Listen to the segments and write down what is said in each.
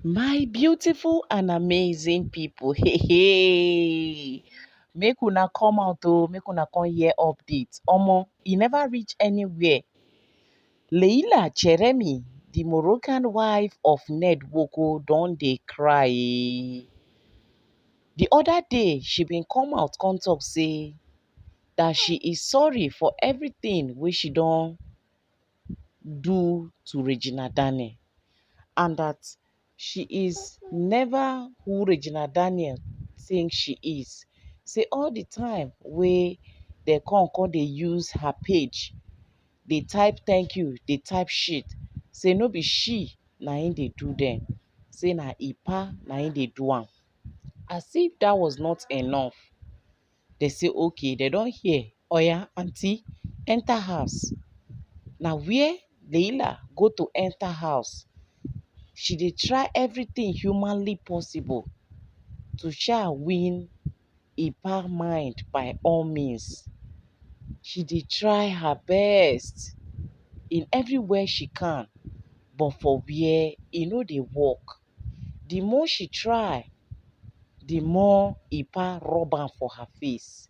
My beautiful and amazing people, hey, make una come out make una come hear update. Omo, e never reach anywhere. Leila Jeremy, the Moroccan wife of Ned Woko, don dey cry. The other day, she been come out come talk say that she is sorry for everything wey she don do to Regina Daniel, and that she is never who Regina Daniel think she is. Say all the time wey dem come dey use her page, dey type thank you, dey type shit. Say no be she na im dey do dem. Say na Ipa na im dey do am. As if that was not enough, dem say okay, dem don hear. Oya aunty, enter house. Na where Leila go to enter house, she dey try everything humanly possible to win Ipa mind by all means. She dey try her best in everywhere she can, but for where e no dey work. The more she try, the more Ipa rub am for her face.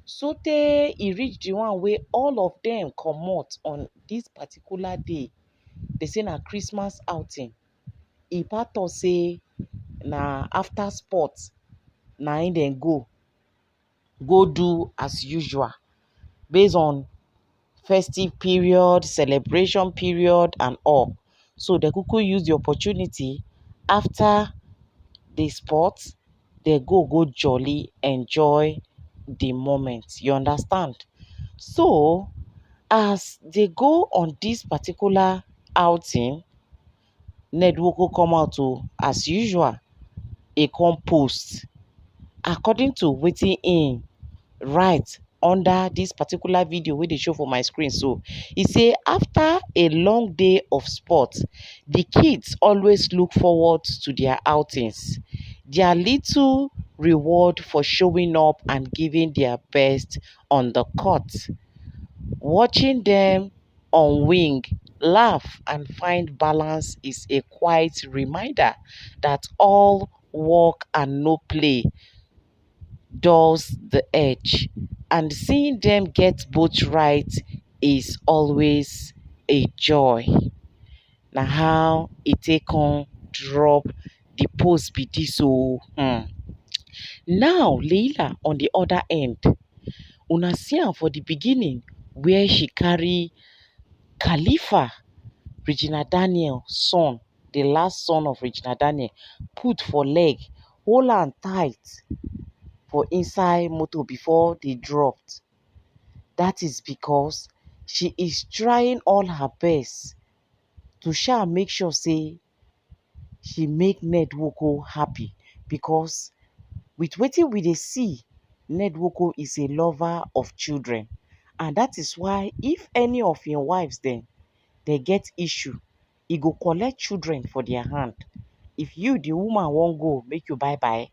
Sotey e reach the one wey all of dem comot on this particular day. Dey say na Christmas outing. Ipa talk say na after sport na im dem go do as usual, based on festive period, celebration period and all. So dem kuku use the opportunity after the sport, dem go jolly enjoy the moment. You understand? So as dey go on this particular outing, Ned Nwoko come out as usual. E come post according to wetin im write under this particular video wey dey show for my screen so. E say after a long day of sport, the kids always look forward to their outings. Their little reward for showing up and giving their best on the court. Watching them on wing, laugh and find balance is a quiet reminder that all work and no play dulls the edge. And seeing them get both right is always a joy. Na how e take on drop the post be this o. Now Leila on the other end, una see am for the beginning where she carry Khalifa, Regina Daniel son, the last son of Regina Daniel, put for leg, hold am tight for inside motor before they dropped. That is because she is trying all her best to make sure say she make Ned Nwoko happy, because with wetin we dey see, Ned Nwoko is a lover of children, and that is why if any of im wives dem dey get issue, e go collect children for their hand. If you the woman wan go, make you bye bye,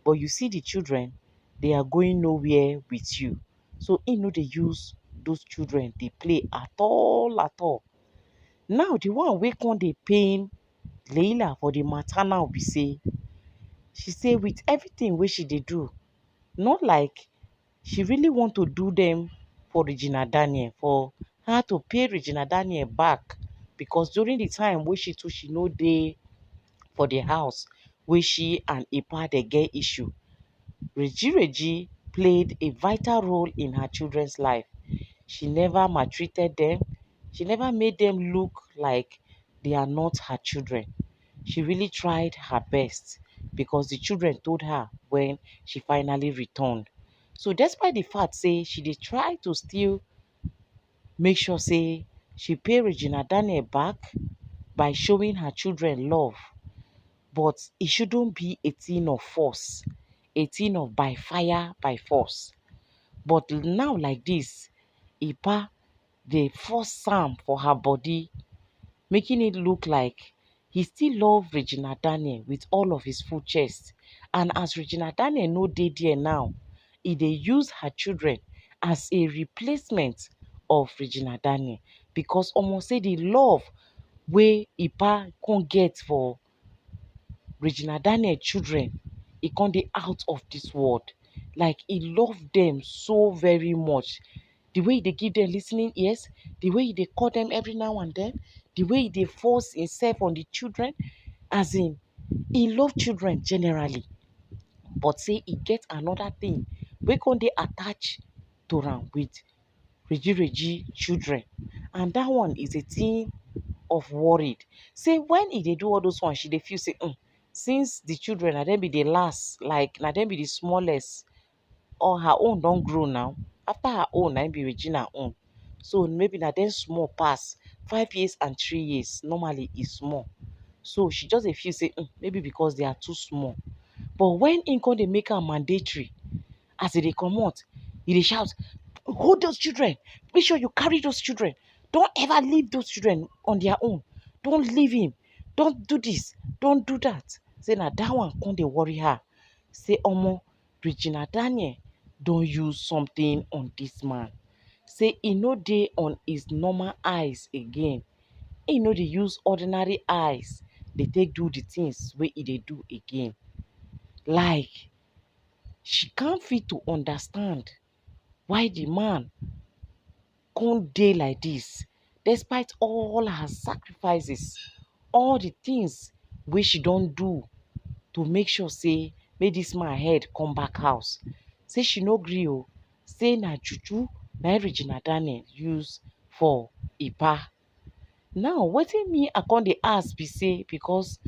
but you see the children, they are going nowhere with you. So im no dey use those children dey play at all at all. Now the one wey come dey pain Leila for the matter now be say, she say with everything wey she dey do, not like she really want to do them for Regina Daniel, for her to pay Regina Daniel back, because during the time wey she no dey for the house, wey she and Ipa dey get issue, Reggie played a vital role in her children's life. She never maltreated them. She never made them look like they are not her children. She really tried her best, because the children told her when she finally returned. So despite the fact say she dey try to still make sure say she pay Regina Daniel back by showing her children love, but it shouldn't be a thing of force, a thing of by fire, by force. But now like this, Ipa dey force am for her body, making it look like he still love Regina Daniel with all of his full chest. And as Regina Daniel no dey there now, e dey use her children as a replacement of Regina Daniel, because almost say the love wey Ipa come get for Regina Daniel children, e come dey out of this world. Like he love them so very much. The way he dey give them listening ears, the way he dey call them every now and then, the way he dey force himself on the children, as in he love children generally. But say e get another thing wey come dey attached to am with Reji children, and that one is a thing of worried. Say when e dey do all those ones, she dey feel say since the children na dem be the last, like na dem be the smallest, or her own don grow now. After her own na im be Regina own. So maybe na dem small pass. 5 years and 3 years normally is small. So she just dey feel say maybe because they are too small. But when im come dey make am mandatory, as e dey comot, e dey shout, hold those children, make sure you carry those children, don't ever leave those children on their own, don't leave him, don't do this, don't do that. Say na that one come dey worry her. Say omo, Regina Daniel don use something on this man. Say e no dey on his normal eyes again. E no dey use ordinary eyes dey take do the things wey e dey do again. Like she can't fit to understand why the man come dey like this, despite all her sacrifices, all the things wey she don do to make sure say make this man head come back house. Say she no gree o. Say na juju na Regina Daniel use for Ipa. Now wetin me I come dey ask be say, because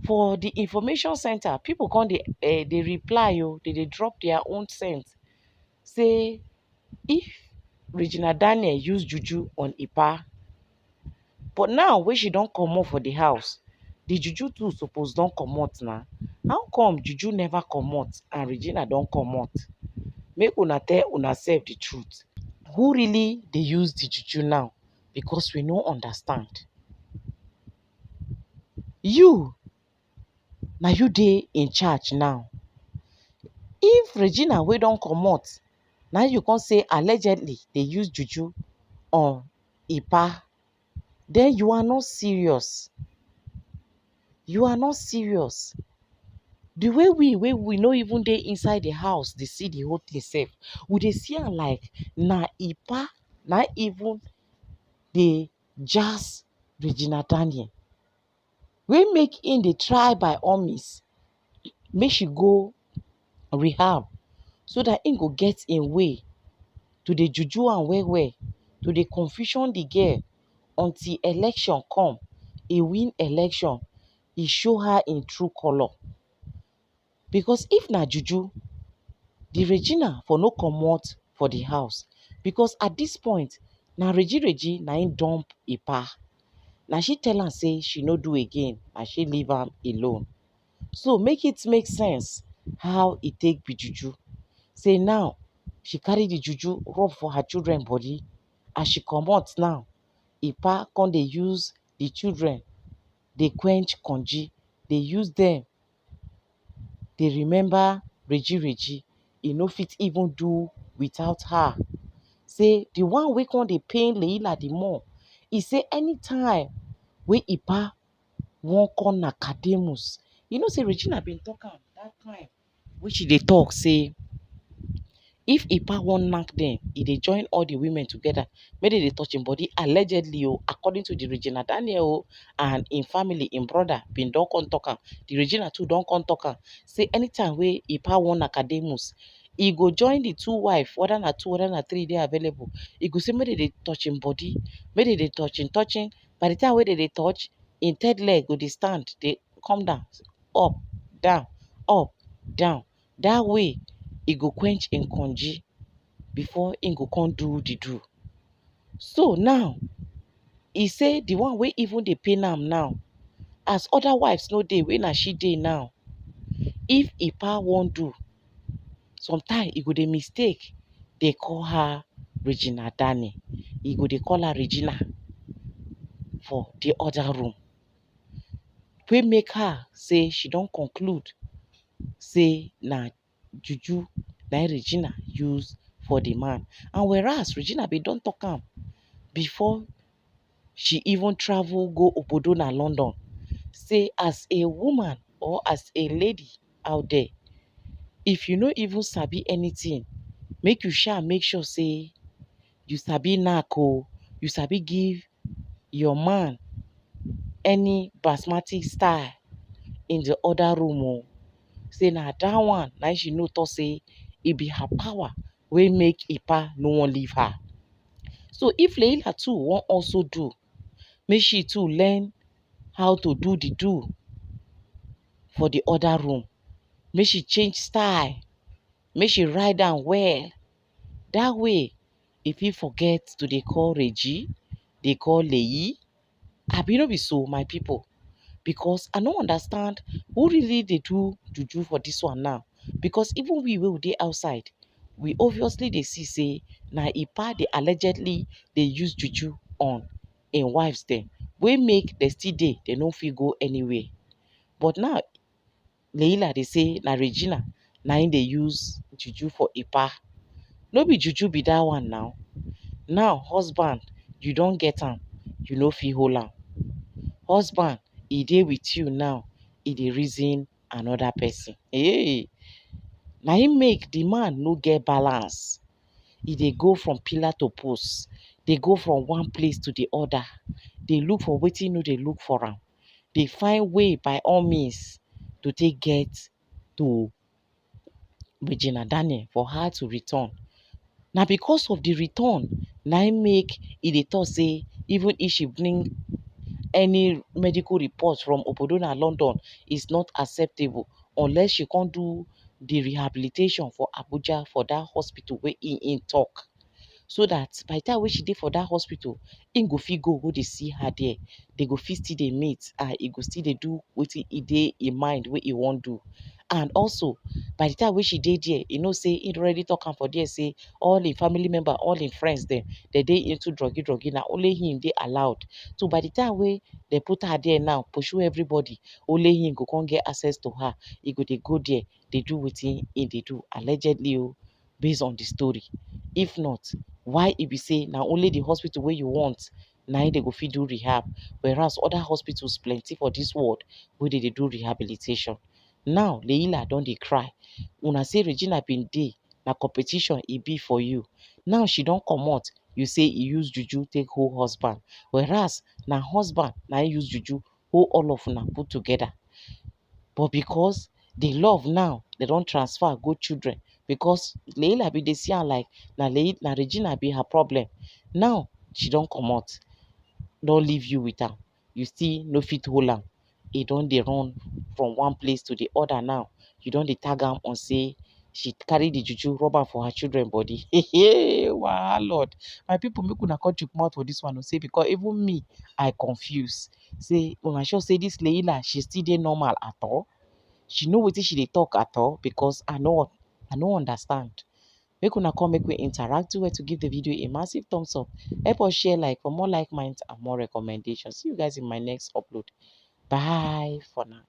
for the information center, people come dey reply o, dey drop their own sense. Say if Regina Daniel use juju on Ipa, but now wey she don comot for the house, the juju too suppose don comot na. How come juju never comot and Regina don comot? Make una tell una sef the truth. Who really dey use the juju now? Because we no understand. You, na you dey in charge now. If Regina wey don comot, na you come say allegedly dey use juju on Ipa, then you are not serious. You are not serious. The way we no even dey inside the house dey see the whole thing sef, we dey see am like na Ipa na even dey jazz Regina Daniel, wey make im dey try by all means make she go rehab, so that im go get im way to dey juju am well well, to dey confusion the girl until election come, e win election, e show her im true colour. Because if na juju, the Regina for no comot for the house, because at this point na Reji na im dump Ipa. Na she tell am say she no do again and she leave am alone. So make it make sense how e take be juju. Say now she carry the juju rub for her children body, as she comot now, Ipa come dey use the children dey quench konji, dey use them dey remember Reji. E no fit even do without her. Say the one wey come dey pain Leila the more, e say anytime wey Ipa wan come Nakademus, you know say Regina bin talk am that time wey she dey talk say if Ipa wan knack dem, e dey join all the women together make dem dey touch im body. Allegedly o, according to the Regina Daniel o and im family, im brother bin don come talk am. The Regina too don come talk am. Say anytime wey Ipa wan Nakademus, e go join the two wife, whether na two, whether na three dey available. E go say make dem dey touch im body, make dem dey touching. By the time wey dem dey touch, im third leg go dey stand, dey come down, up, down, up, down. That way, e go quench im konji before im go come do the do. So now, e say the one wey even dey pain am now, as other wives no dey, wey na she dey now, if Ipa wan do, sometimes e go dey mistake dey call her Regina Daniel. E go dey call her Regina for the other room, wey make her say she don conclude say na juju na Regina use for the man. And whereas Regina bin don talk am before she even travel go Obodo na London, say as a woman or as a lady out there, if you no even sabi anything, make you make sure say you sabi knack o, you sabi give your man any basmati style in the other room o. Say na dat one na she know talk say e be her power wey make Ipa no wan leave her. So if Leila too wan also do, make she too learn how to do the do for the other room. Make she change style, make she write am well. Dat way, e fit forget to dey call Reji, dey call Leyi. Abi no be so, my people? Because I no understand who really dey do juju for dis one now. Because even we wey we dey outside, we obviously dey see say na Ipa dey allegedly dey use juju on im wives dem, wey make dem still dey, dem no fit go anywhere. But now Leila dey say na Regina na im dey use juju for Ipa. No be juju be dat one now. Now husband, you don get am, you no fit hold am. Husband, e dey with you now, e dey reason another person. Hey! Na im make the man no get balance. E dey go from pillar to post, dey go from one place to the other, dey look for wetin no dey look for am, dey find way by all means to take get to Regina Daniel for her to return. Na because of the return na im make e dey talk say even if she bring any medical report from obodo na London, is not acceptable unless she come do the rehabilitation for Abuja for dat hospital wey im talk. So dat by the time wey she dey for dat hospital, im go fit go dey see her there. Dey go fit still dey meet and e go still dey do wetin e dey im mind wey e wan do. And also, by the time wey she dey there, you know say im already talk am for there say all im family member, all im friends dem, dey dey into druggy, na only him dey allowed. So by the time wey dem put her there now, pursue everybody, only him go come get access to her. E go dey go there, dey do wetin im dey do, allegedly o, based on the story. If not, why e be say na only the hospital wey you want na im dey go fit do rehab, whereas other hospitals plenty for dis world wey dey do rehabilitation. Now Leila don dey cry. Una say Regina bin dey, na competition e be for you. Now she don comot, you say e use juju take hold husband, whereas na husband na im use juju hold all of una put together. But because the love now, dem don transfer go children, because Leila bin dey see am like na Regina be her problem. Now she don comot, don leave you with am, you still no fit hold am. E don dey run from one place to the other now. You don dey tag am on say she carry the juju rub am for her children body. Lord. My people, make una come chook mouth for dis one o, say because even me, I confuse. Say una sure say dis Leila, she still dey normal at all? She know wetin she dey talk at all? Because I no understand. Make una come make we interact. Do well to give the video a massive thumbs up. Help us share, like for more like minds and more recommendations. See you guys in my next upload. Bye for now.